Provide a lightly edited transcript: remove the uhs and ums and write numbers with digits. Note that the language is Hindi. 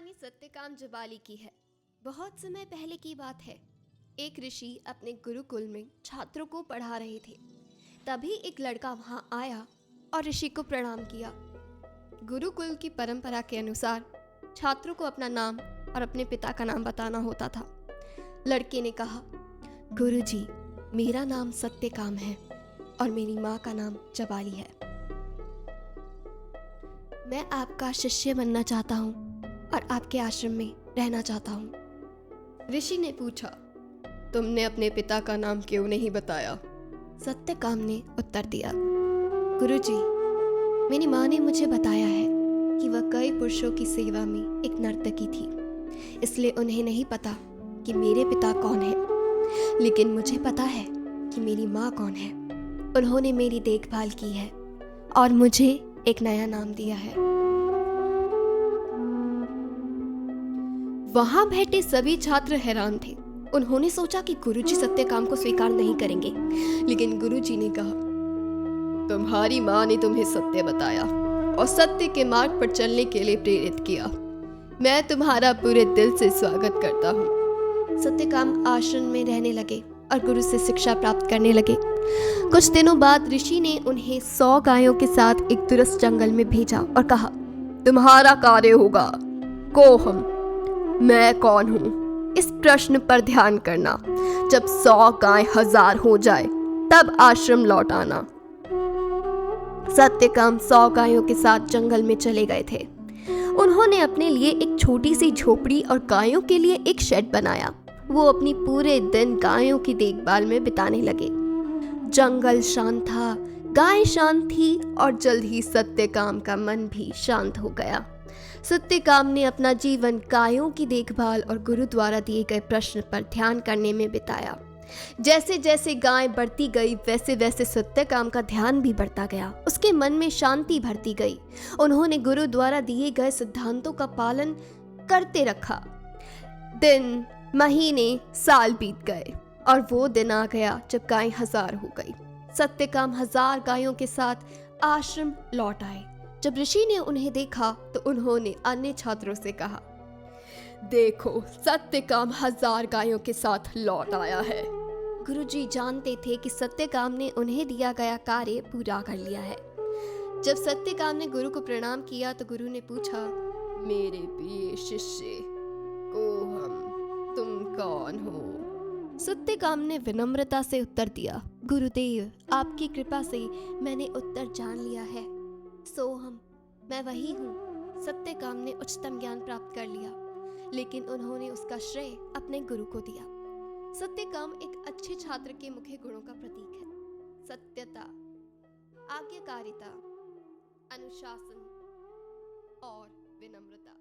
कहानी सत्यकाम जुबाली की है। बहुत समय पहले की बात है। एक ऋषि अपने गुरुकुल में छात्रों को पढ़ा रहे थे। तभी एक लड़का वहां आया और ऋषि को प्रणाम किया। गुरुकुल की परंपरा के अनुसार छात्रों को अपना नाम और अपने पिता का नाम बताना होता था। लड़के ने कहा, गुरुजी, मेरा नाम सत्यकाम है और मेरी माँ का नाम जबाली है। मैं आपका शिष्य बनना चाहता हूँ और आपके आश्रम में रहना चाहता हूँ। ऋषि ने पूछा, तुमने अपने पिता का नाम क्यों नहीं बताया? सत्यकाम ने उत्तर दिया, गुरुजी, मेरी माँ ने मुझे बताया है कि वह कई पुरुषों की सेवा में एक नर्तकी थी, इसलिए उन्हें नहीं पता कि मेरे पिता कौन है, लेकिन मुझे पता है कि मेरी माँ कौन है। उन्होंने मेरी देखभाल की है और मुझे एक नया नाम दिया है। वहां बैठे सभी छात्र हैरान थे। उन्होंने सोचा कि गुरुजी सत्यकाम को स्वीकार नहीं करेंगे, लेकिन गुरुजी ने कहा, तुम्हारी माँ ने तुम्हें सत्य बताया और सत्य के मार्ग पर चलने के लिए प्रेरित किया। मैं तुम्हारा पूरे दिल से स्वागत करता हूँ। सत्यकाम आश्रम में रहने लगे और गुरु से शिक्षा प्राप्त करने लगे। कुछ दिनों बाद ऋषि ने उन्हें 100 गायों के साथ एक दूरस्थ जंगल में भेजा और कहा, तुम्हारा कार्य होगा कोहम, मैं कौन हूँ, इस प्रश्न पर ध्यान करना। जब 100 गाय 1000 हो जाए तब आश्रम लौट आना। सत्यकाम 100 गायों के साथ जंगल में चले गए थे। उन्होंने अपने लिए एक छोटी सी झोपड़ी और गायों के लिए एक शेड बनाया। वो अपनी पूरे दिन गायों की देखभाल में बिताने लगे। जंगल शांत था, गाय शांत थी और जल्द ही सत्यकाम का मन भी शांत हो गया। सत्यकाम ने अपना जीवन गायों की देखभाल और गुरु द्वारा दिए गए प्रश्न पर ध्यान करने में बिताया। जैसे जैसे गाय बढ़ती गई वैसे वैसे सत्यकाम का ध्यान भी बढ़ता गया। उसके मन में शांति भरती गई। उन्होंने गुरु द्वारा दिए गए सिद्धांतों का पालन करते रखा। दिन, महीने, साल बीत गए और वो दिन आ गया जब गाय 1000 हो गई। सत्यकाम 1000 गायों के साथ आश्रम लौट आए। जब ऋषि ने उन्हें देखा तो उन्होंने अन्य छात्रों से कहा, देखो, सत्यकाम 1000 गायों के साथ लौट आया है। गुरुजी जानते थे कि सत्यकाम ने उन्हें दिया गया कार्य पूरा कर लिया है। जब सत्यकाम ने गुरु को प्रणाम किया तो गुरु ने पूछा, मेरे प्रिय शिष्य कोहम, तुम कौन हो? सत्यकाम ने विनम्रता से उत्तर दिया, गुरुदेव, आपकी कृपा से मैंने उत्तर जान लिया है। सोहम, मैं वही हूँ। सत्यकाम ने उच्चतम ज्ञान प्राप्त कर लिया, लेकिन उन्होंने उसका श्रेय अपने गुरु को दिया। सत्यकाम एक अच्छे छात्र के मुख्य गुणों का प्रतीक है। सत्यता, आज्ञाकारिता, अनुशासन और विनम्रता।